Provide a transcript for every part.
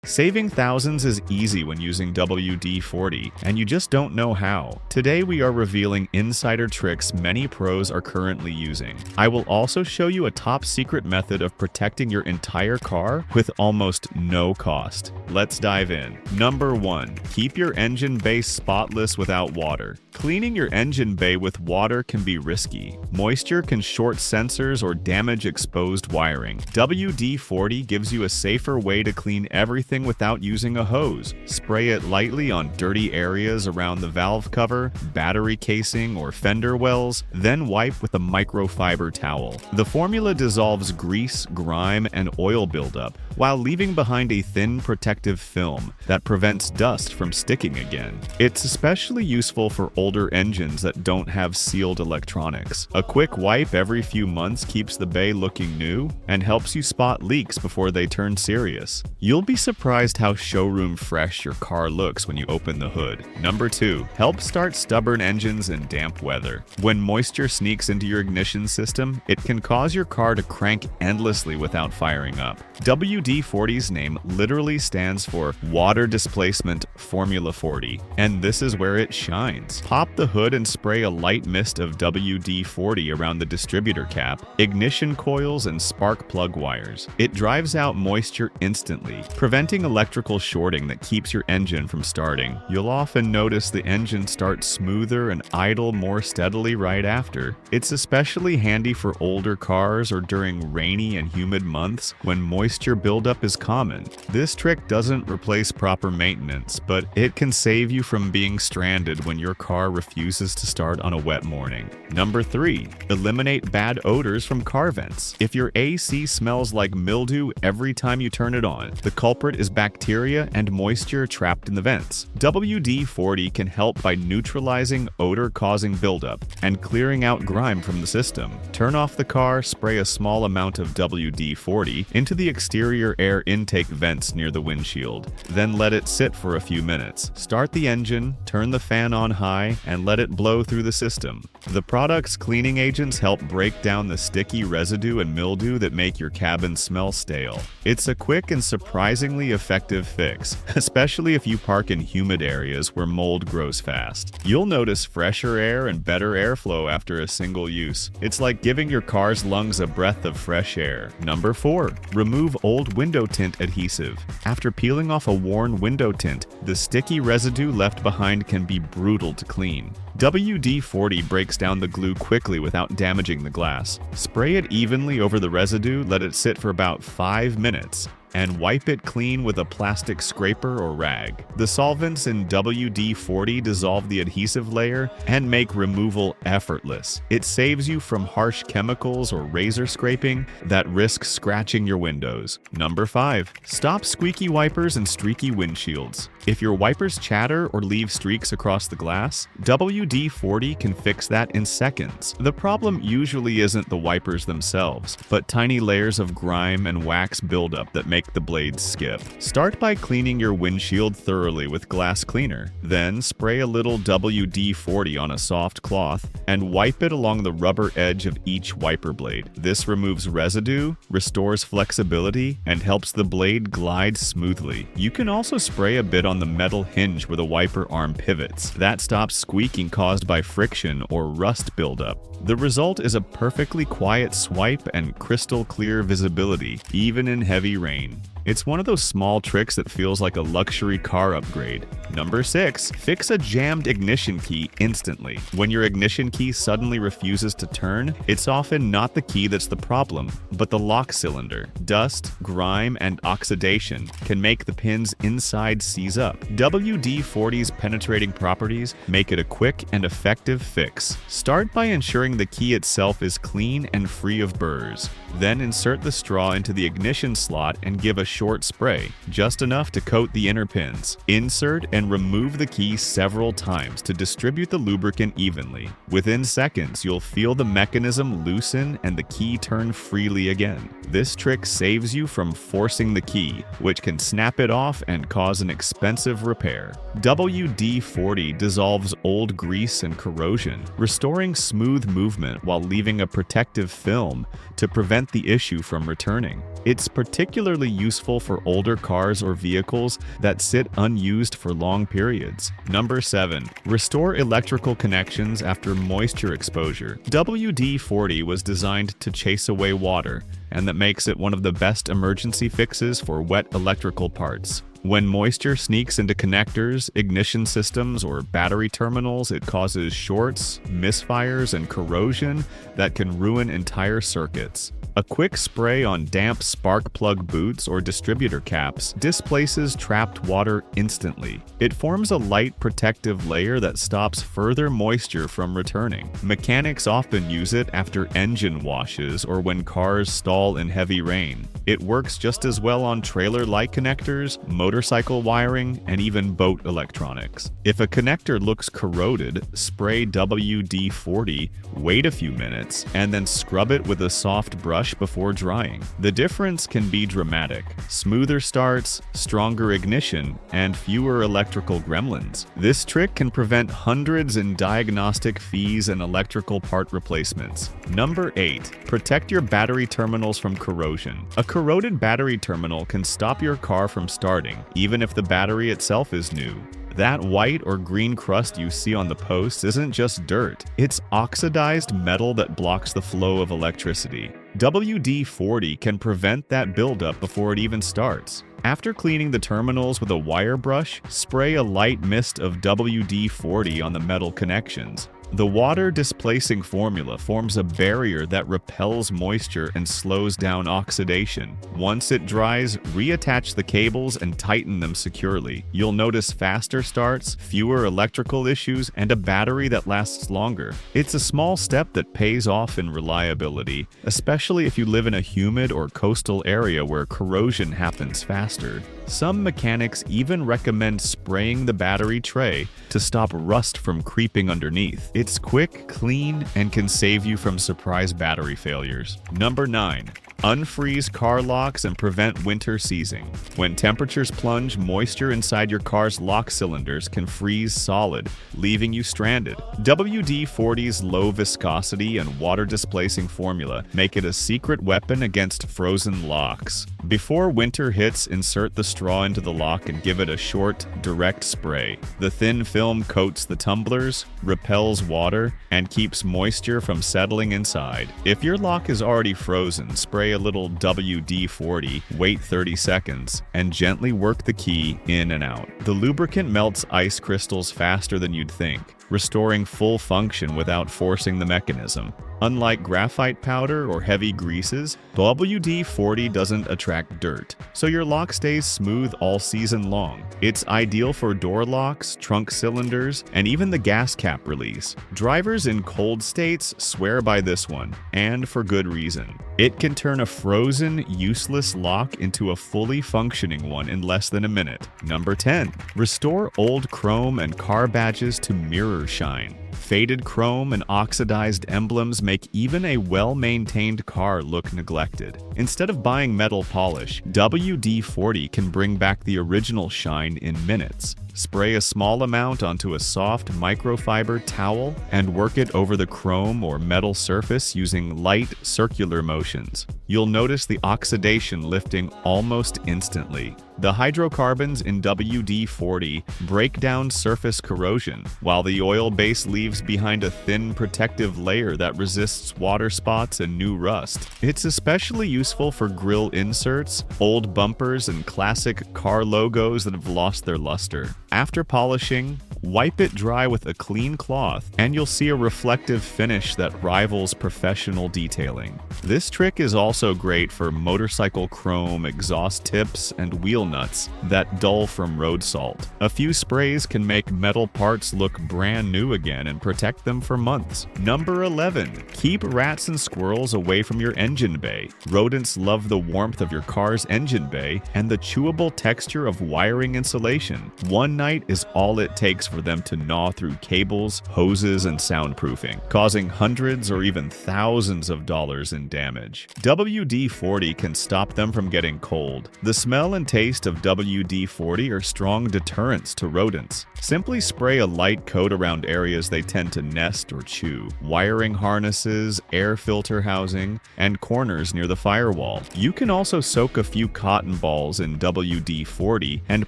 Saving thousands is easy when using WD-40, and you just don't know how. Today we are revealing insider tricks many pros are currently using. I will also show you a top secret method of protecting your entire car with almost no cost. Let's dive in. Number 1. Keep your engine bay spotless without water. Cleaning your engine bay with water can be risky. Moisture can short sensors or damage exposed wiring. WD-40 gives you a safer way to clean everything without using a hose. Spray it lightly on dirty areas around the valve cover, battery casing, or fender wells, then wipe with a microfiber towel. The formula dissolves grease, grime, and oil buildup, while leaving behind a thin protective film that prevents dust from sticking again. It's especially useful for older engines that don't have sealed electronics. A quick wipe every few months keeps the bay looking new and helps you spot leaks before they turn serious. You'll be surprised how showroom fresh your car looks when you open the hood. Number 2. Help start stubborn engines in damp weather. When moisture sneaks into your ignition system, it can cause your car to crank endlessly without firing up. WD-40's name literally stands for Water Displacement Formula 40, and this is where it shines. Pop the hood and spray a light mist of WD-40 around the distributor cap, ignition coils, and spark plug wires. It drives out moisture instantly, preventing electrical shorting that keeps your engine from starting. You'll often notice the engine starts smoother and idle more steadily right after. It's especially handy for older cars or during rainy and humid months when moisture buildup is common. This trick doesn't replace proper maintenance, but it can save you from being stranded when your car refuses to start on a wet morning. Number 3. Eliminate bad odors from car vents. If your AC smells like mildew every time you turn it on, the culprit is bacteria and moisture trapped in the vents. WD-40 can help by neutralizing odor-causing buildup and clearing out grime from the system. Turn off the car, spray a small amount of WD-40 into the exterior air intake vents near the windshield. Then let it sit for a few minutes. Start the engine, turn the fan on high, and let it blow through the system. The product's cleaning agents help break down the sticky residue and mildew that make your cabin smell stale. It's a quick and surprisingly effective fix, especially if you park in humid areas where mold grows fast. You'll notice fresher air and better airflow after a single use. It's like giving your car's lungs a breath of fresh air. Number 4. Remove old window tint adhesive. After peeling off a worn window tint, the sticky residue left behind can be brutal to clean. WD-40 breaks down the glue quickly without damaging the glass. Spray it evenly over the residue, let it sit for about 5 minutes, and wipe it clean with a plastic scraper or rag. The solvents in WD-40 dissolve the adhesive layer and make removal effortless. It saves you from harsh chemicals or razor scraping that risk scratching your windows. Number 5. Stop squeaky wipers and streaky windshields. If your wipers chatter or leave streaks across the glass, WD-40 can fix that in seconds. The problem usually isn't the wipers themselves, but tiny layers of grime and wax buildup that make the blades skip. Start by cleaning your windshield thoroughly with glass cleaner. Then spray a little WD-40 on a soft cloth and wipe it along the rubber edge of each wiper blade. This removes residue, restores flexibility, and helps the blade glide smoothly. You can also spray a bit on the metal hinge where the wiper arm pivots. That stops squeaking caused by friction or rust buildup. The result is a perfectly quiet swipe and crystal clear visibility, even in heavy rain. It's one of those small tricks that feels like a luxury car upgrade. Number 6. Fix a jammed ignition key instantly. When your ignition key suddenly refuses to turn, it's often not the key that's the problem, but the lock cylinder. Dust, grime, and oxidation can make the pins inside seize up. WD-40's penetrating properties make it a quick and effective fix. Start by ensuring the key itself is clean and free of burrs. Then insert the straw into the ignition slot and give a short spray, just enough to coat the inner pins. Insert and remove the key several times to distribute the lubricant evenly. Within seconds, you'll feel the mechanism loosen and the key turn freely again. This trick saves you from forcing the key, which can snap it off and cause an expensive repair. WD-40 dissolves old grease and corrosion, restoring smooth movement while leaving a protective film to prevent the issue from returning. It's particularly useful useful for older cars or vehicles that sit unused for long periods. Number 7. Restore electrical connections after moisture exposure. WD-40 was designed to chase away water, and that makes it one of the best emergency fixes for wet electrical parts. When moisture sneaks into connectors, ignition systems, or battery terminals, it causes shorts, misfires, and corrosion that can ruin entire circuits. A quick spray on damp spark plug boots or distributor caps displaces trapped water instantly. It forms a light protective layer that stops further moisture from returning. Mechanics often use it after engine washes or when cars stall in heavy rain. It works just as well on trailer light connectors, motorcycle wiring, and even boat electronics. If a connector looks corroded, spray WD-40, wait a few minutes, and then scrub it with a soft brush before drying. The difference can be dramatic. Smoother starts, stronger ignition, and fewer electrical gremlins. This trick can prevent hundreds in diagnostic fees and electrical part replacements. Number 8. Protect your battery terminals from corrosion. A corroded battery terminal can stop your car from starting, even if the battery itself is new. That white or green crust you see on the posts isn't just dirt, it's oxidized metal that blocks the flow of electricity. WD-40 can prevent that buildup before it even starts. After cleaning the terminals with a wire brush, spray a light mist of WD-40 on the metal connections. The water-displacing formula forms a barrier that repels moisture and slows down oxidation. Once it dries, reattach the cables and tighten them securely. You'll notice faster starts, fewer electrical issues, and a battery that lasts longer. It's a small step that pays off in reliability, especially if you live in a humid or coastal area where corrosion happens faster. Some mechanics even recommend spraying the battery tray to stop rust from creeping underneath. It's quick, clean, and can save you from surprise battery failures. Number 9. Unfreeze car locks and prevent winter seizing. When temperatures plunge, moisture inside your car's lock cylinders can freeze solid, leaving you stranded. WD-40's low viscosity and water-displacing formula make it a secret weapon against frozen locks. Before winter hits, insert the straw into the lock and give it a short, direct spray. The thin film coats the tumblers, repels water, and keeps moisture from settling inside. If your lock is already frozen, spray a little WD-40, wait 30 seconds, and gently work the key in and out. The lubricant melts ice crystals faster than you'd think, restoring full function without forcing the mechanism. Unlike graphite powder or heavy greases, WD-40 doesn't attract dirt, so your lock stays smooth all season long. It's ideal for door locks, trunk cylinders, and even the gas cap release. Drivers in cold states swear by this one, and for good reason. It can turn a frozen, useless lock into a fully functioning one in less than a minute. Number 10. Restore old chrome and car badges to mirror shine. Faded chrome and oxidized emblems make even a well-maintained car look neglected. Instead of buying metal polish, WD-40 can bring back the original shine in minutes. Spray a small amount onto a soft microfiber towel and work it over the chrome or metal surface using light, circular motions. You'll notice the oxidation lifting almost instantly. The hydrocarbons in WD-40 break down surface corrosion, while the oil base leaves behind a thin protective layer that resists water spots and new rust. It's especially useful for grille inserts, old bumpers, and classic car logos that have lost their luster. After polishing, wipe it dry with a clean cloth, and you'll see a reflective finish that rivals professional detailing. This trick is also great for motorcycle chrome, exhaust tips, and wheel nuts that dull from road salt. A few sprays can make metal parts look brand new again and protect them for months. Number 11. Keep rats and squirrels away from your engine bay. Rodents love the warmth of your car's engine bay and the chewable texture of wiring insulation. One night night is all it takes for them to gnaw through cables, hoses, and soundproofing, causing hundreds or even thousands of dollars in damage. WD-40 can stop them from getting cold. The smell and taste of WD-40 are strong deterrents to rodents. Simply spray a light coat around areas they tend to nest or chew: wiring harnesses, air filter housing, and corners near the firewall. You can also soak a few cotton balls in WD-40 and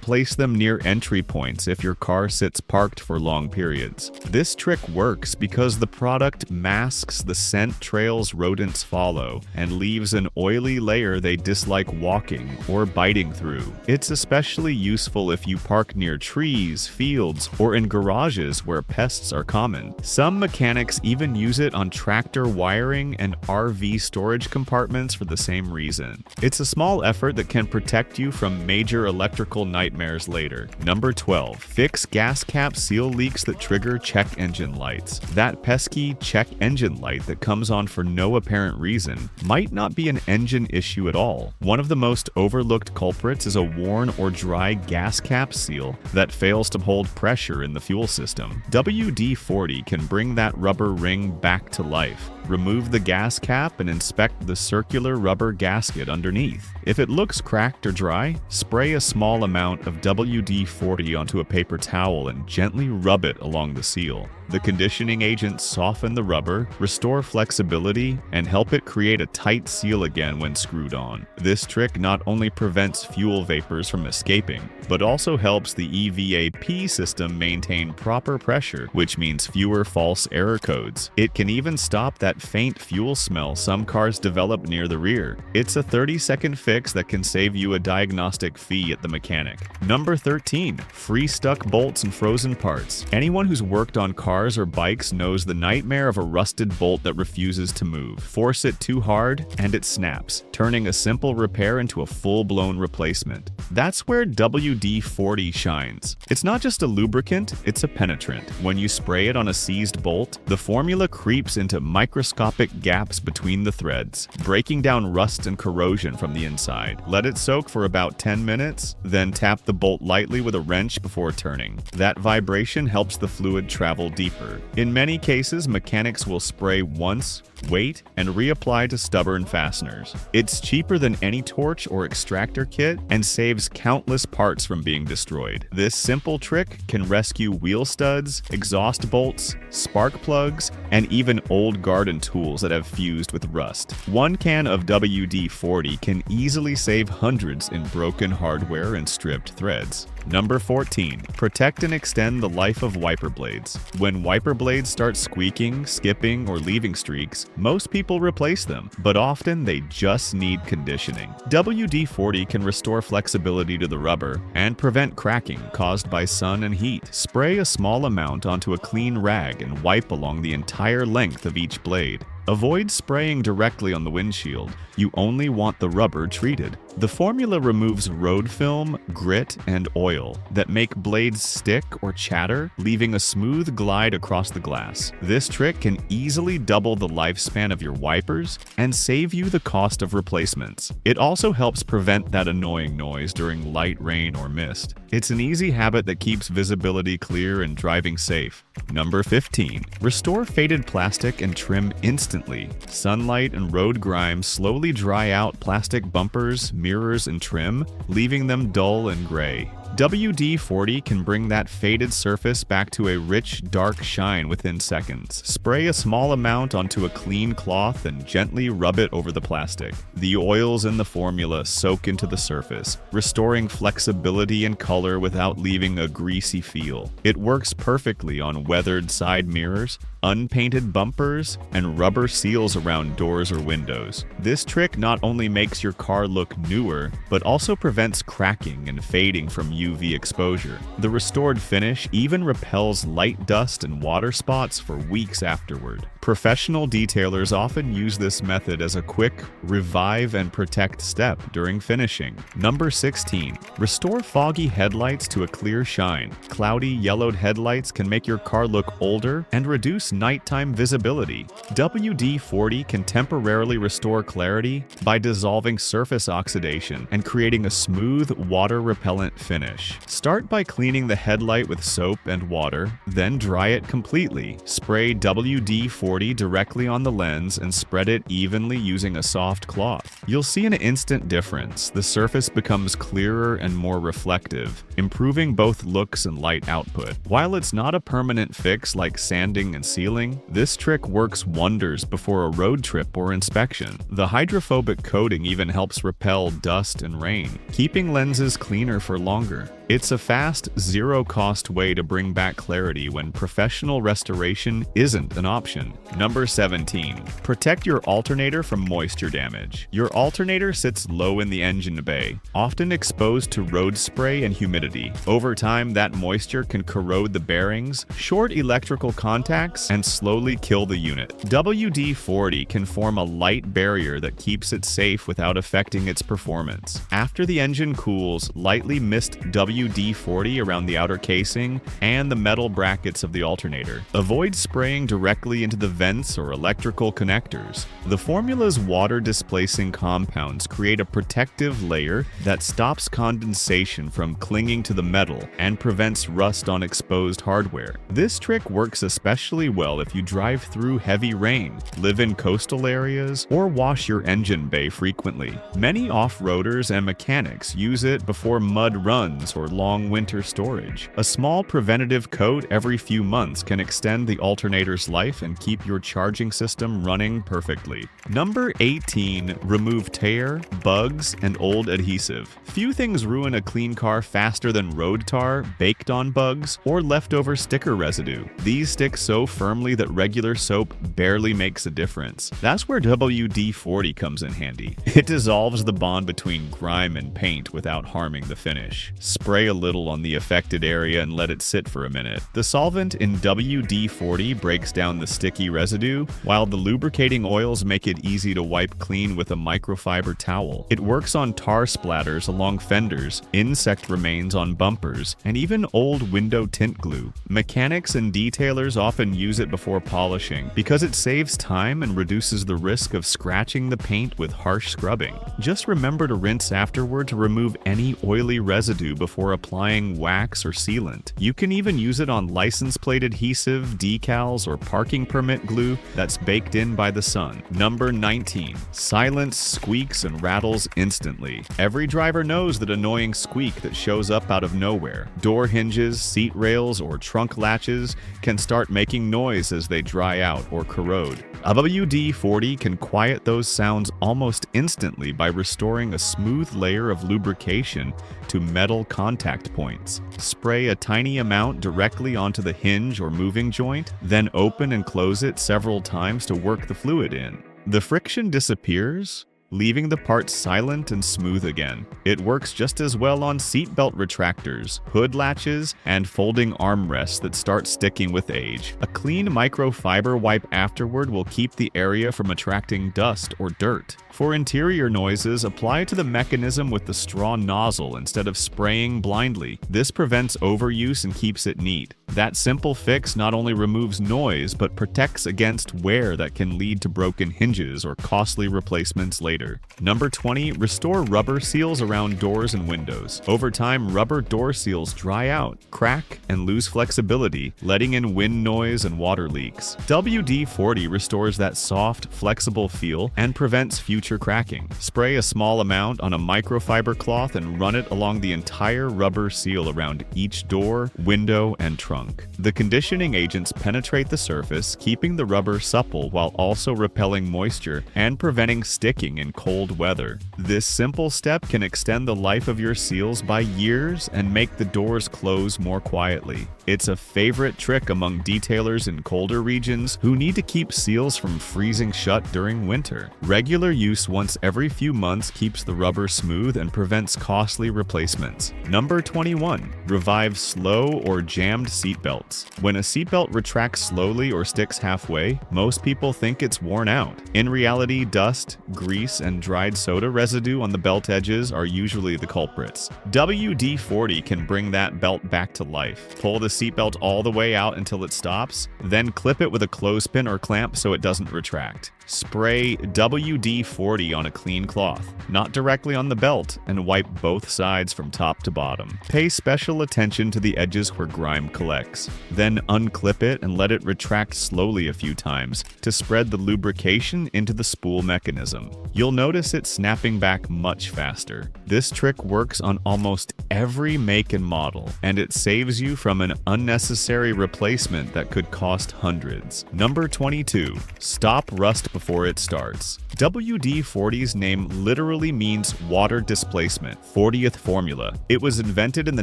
place them near entry points if your car sits parked for long periods. This trick works because the product masks the scent trails rodents follow and leaves an oily layer they dislike walking or biting through. It's especially useful if you park near trees, fields, or in garages where pests are common. Some mechanics even use it on tractor wiring and RV storage compartments for the same reason. It's a small effort that can protect you from major electrical nightmares later. Number 12. Fix gas cap seal leaks that trigger check engine lights. That pesky check engine light that comes on for no apparent reason might not be an engine issue at all. One of the most overlooked culprits is a worn or dry gas cap seal that fails to hold pressure in the fuel system. WD-40 can bring that rubber ring back to life. Remove the gas cap and inspect the circular rubber gasket underneath. If it looks cracked or dry, spray a small amount of WD-40 onto a paper towel and gently rub it along the seal. The conditioning agents soften the rubber, restore flexibility, and help it create a tight seal again when screwed on. This trick not only prevents fuel vapors from escaping, but also helps the EVAP system maintain proper pressure, which means fewer false error codes. It can even stop that faint fuel smell some cars develop near the rear. It's a 30-second fix that can save you a diagnostic fee at the mechanic. Number 13. Free stuck bolts and frozen parts. Anyone who's worked on cars or bikes knows the nightmare of a rusted bolt that refuses to move. Force it too hard and it snaps, turning a simple repair into a full-blown replacement. That's where WD-40 shines. It's not just a lubricant, it's a penetrant. When you spray it on a seized bolt, the formula creeps into microscopic gaps between the threads, breaking down rust and corrosion from the inside. Let it soak for about 10 minutes, then tap the bolt lightly with a wrench before turning. That vibration helps the fluid travel deeper. In many cases, mechanics will spray once, wait, and reapply to stubborn fasteners. It's cheaper than any torch or extractor kit and saves countless parts from being destroyed. This simple trick can rescue wheel studs, exhaust bolts, spark plugs, and even old garden tools that have fused with rust. One can of WD-40 can easily save hundreds in broken hardware and stripped threads. Number 14. Protect and extend the life of wiper blades. When wiper blades start squeaking, skipping, or leaving streaks, most people replace them, but often they just need conditioning. WD-40 can restore flexibility to the rubber and prevent cracking caused by sun and heat. Spray a small amount onto a clean rag and wipe along the entire length of each blade. Avoid spraying directly on the windshield. You only want the rubber treated. The formula removes road film, grit, and oil that make blades stick or chatter, leaving a smooth glide across the glass. This trick can easily double the lifespan of your wipers and save you the cost of replacements. It also helps prevent that annoying noise during light rain or mist. It's an easy habit that keeps visibility clear and driving safe. Number 15. Restore faded plastic and trim instantly. Sunlight and road grime slowly dry out plastic bumpers, mirrors, and trim, leaving them dull and gray. WD-40 can bring that faded surface back to a rich, dark shine within seconds. Spray a small amount onto a clean cloth and gently rub it over the plastic. The oils in the formula soak into the surface, restoring flexibility and color without leaving a greasy feel. It works perfectly on weathered side mirrors, unpainted bumpers, and rubber seals around doors or windows. This trick not only makes your car look newer, but also prevents cracking and fading from UV exposure. The restored finish even repels light dust and water spots for weeks afterward. Professional detailers often use this method as a quick revive and protect step during finishing. Number 16. Restore foggy headlights to a clear shine. Cloudy, yellowed headlights can make your car look older and reduce nighttime visibility. WD-40 can temporarily restore clarity by dissolving surface oxidation and creating a smooth, water-repellent finish. finish. Start by cleaning the headlight with soap and water, then dry it completely. Spray WD-40 directly on the lens and spread it evenly using a soft cloth. You'll see an instant difference. The surface becomes clearer and more reflective, improving both looks and light output. While it's not a permanent fix like sanding and sealing, this trick works wonders before a road trip or inspection. The hydrophobic coating even helps repel dust and rain, keeping lenses cleaner for longer. It's a fast, zero-cost way to bring back clarity when professional restoration isn't an option. Number 17. Protect your alternator from moisture damage. Your alternator sits low in the engine bay, often exposed to road spray and humidity. Over time, that moisture can corrode the bearings, short electrical contacts, and slowly kill the unit. WD-40 can form a light barrier that keeps it safe without affecting its performance. After the engine cools, lightly mist WD-40 around the outer casing and the metal brackets of the alternator. Avoid spraying directly into the vents or electrical connectors. The formula's water-displacing compounds create a protective layer that stops condensation from clinging to the metal and prevents rust on exposed hardware. This trick works especially well if you drive through heavy rain, live in coastal areas, or wash your engine bay frequently. Many off-roaders and mechanics use it before mud runs or long winter storage. A small preventative coat every few months can extend the alternator's life and keep your charging system running perfectly. Number 18. Remove tear, bugs, and old adhesive. Few things ruin a clean car faster than road tar, baked-on bugs, or leftover sticker residue. These stick so firmly that regular soap barely makes a difference. That's where WD-40 comes in handy. It dissolves the bond between grime and paint without harming the finish. Spray a little on the affected area and let it sit for a minute. The solvent in WD-40 breaks down the sticky residue, while the lubricating oils make it easy to wipe clean with a microfiber towel. It works on tar splatters along fenders, insect remains on bumpers, and even old window tint glue. Mechanics and detailers often use it before polishing because it saves time and reduces the risk of scratching the paint with harsh scrubbing. Just remember to rinse afterward to remove any oily residue before applying wax or sealant. You can even use it on license plate adhesive, decals, or parking permit glue that's baked in by the sun. Number 19. Silence squeaks and rattles instantly. Every driver knows that annoying squeak that shows up out of nowhere. Door hinges, seat rails, or trunk latches can start making noise as they dry out or corrode. WD-40 can quiet those sounds almost instantly by restoring a smooth layer of lubrication to metal contact points. Spray a tiny amount directly onto the hinge or moving joint, then open and close it several times to work the fluid in. The friction disappears, leaving the part silent and smooth again. It works just as well on seatbelt retractors, hood latches, and folding armrests that start sticking with age. A clean microfiber wipe afterward will keep the area from attracting dust or dirt. For interior noises, apply to the mechanism with the straw nozzle instead of spraying blindly. This prevents overuse and keeps it neat. That simple fix not only removes noise, but protects against wear that can lead to broken hinges or costly replacements later. Number 20. Restore rubber seals around doors and windows. Over time, rubber door seals dry out, crack, and lose flexibility, letting in wind noise and water leaks. WD-40 restores that soft, flexible feel and prevents future cracking. Spray a small amount on a microfiber cloth and run it along the entire rubber seal around each door, window, and trunk. The conditioning agents penetrate the surface, keeping the rubber supple while also repelling moisture and preventing sticking in cold weather. This simple step can extend the life of your seals by years and make the doors close more quietly. It's a favorite trick among detailers in colder regions who need to keep seals from freezing shut during winter. Regular use once every few months keeps the rubber smooth and prevents costly replacements. Number 21. Revive slow or jammed seatbelts. When a seatbelt retracts slowly or sticks halfway, most people think it's worn out. In reality, dust, grease, grease and dried soda residue on the belt edges are usually the culprits. WD-40 can bring that belt back to life. Pull the seatbelt all the way out until it stops, then clip it with a clothespin or clamp so it doesn't retract. Spray WD-40 on a clean cloth, not directly on the belt, and wipe both sides from top to bottom. Pay special attention to the edges where grime collects. Then unclip it and let it retract slowly a few times to spread the lubrication into the spool mechanism. You'll notice it snapping back much faster. This trick works on almost every make and model, and it saves you from an unnecessary replacement that could cost hundreds. Number 22. Stop rust before it starts. WD-40's name literally means water displacement, 40th formula. It was invented in the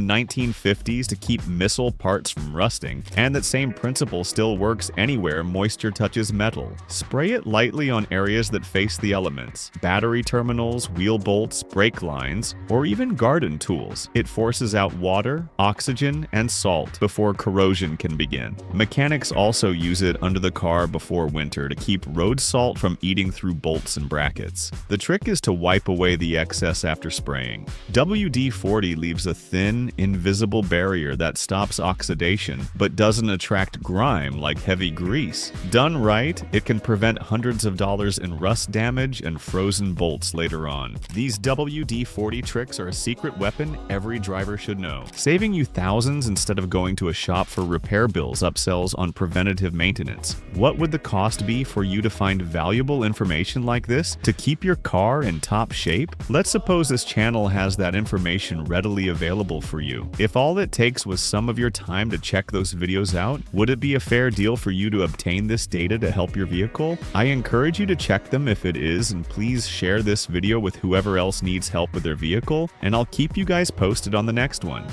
1950s to keep missile parts from rusting, and that same principle still works anywhere moisture touches metal. Spray it lightly on areas that face the elements, battery terminals, wheel bolts, brake lines, or even garden tools. It forces out water, oxygen, and salt before corrosion can begin. Mechanics also use it under the car before winter to keep road salt from eating through bolts and brackets. The trick is to wipe away the excess after spraying. WD-40 leaves a thin, invisible barrier that stops oxidation but doesn't attract grime like heavy grease. Done right, it can prevent hundreds of dollars in rust damage and frozen bolts later on. These WD-40 tricks are a secret weapon every driver should know, saving you thousands instead of going to a shop for repair bills upsells on preventative maintenance. What would the cost be for you to find valuable information like this to keep your car in top shape? Let's suppose this channel has that information readily available for you. If all it takes was some of your time to check those videos out, would it be a fair deal for you to obtain this data to help your vehicle? I encourage you to check them if it is, and please share this video with whoever else needs help with their vehicle, and I'll keep you guys posted on the next one.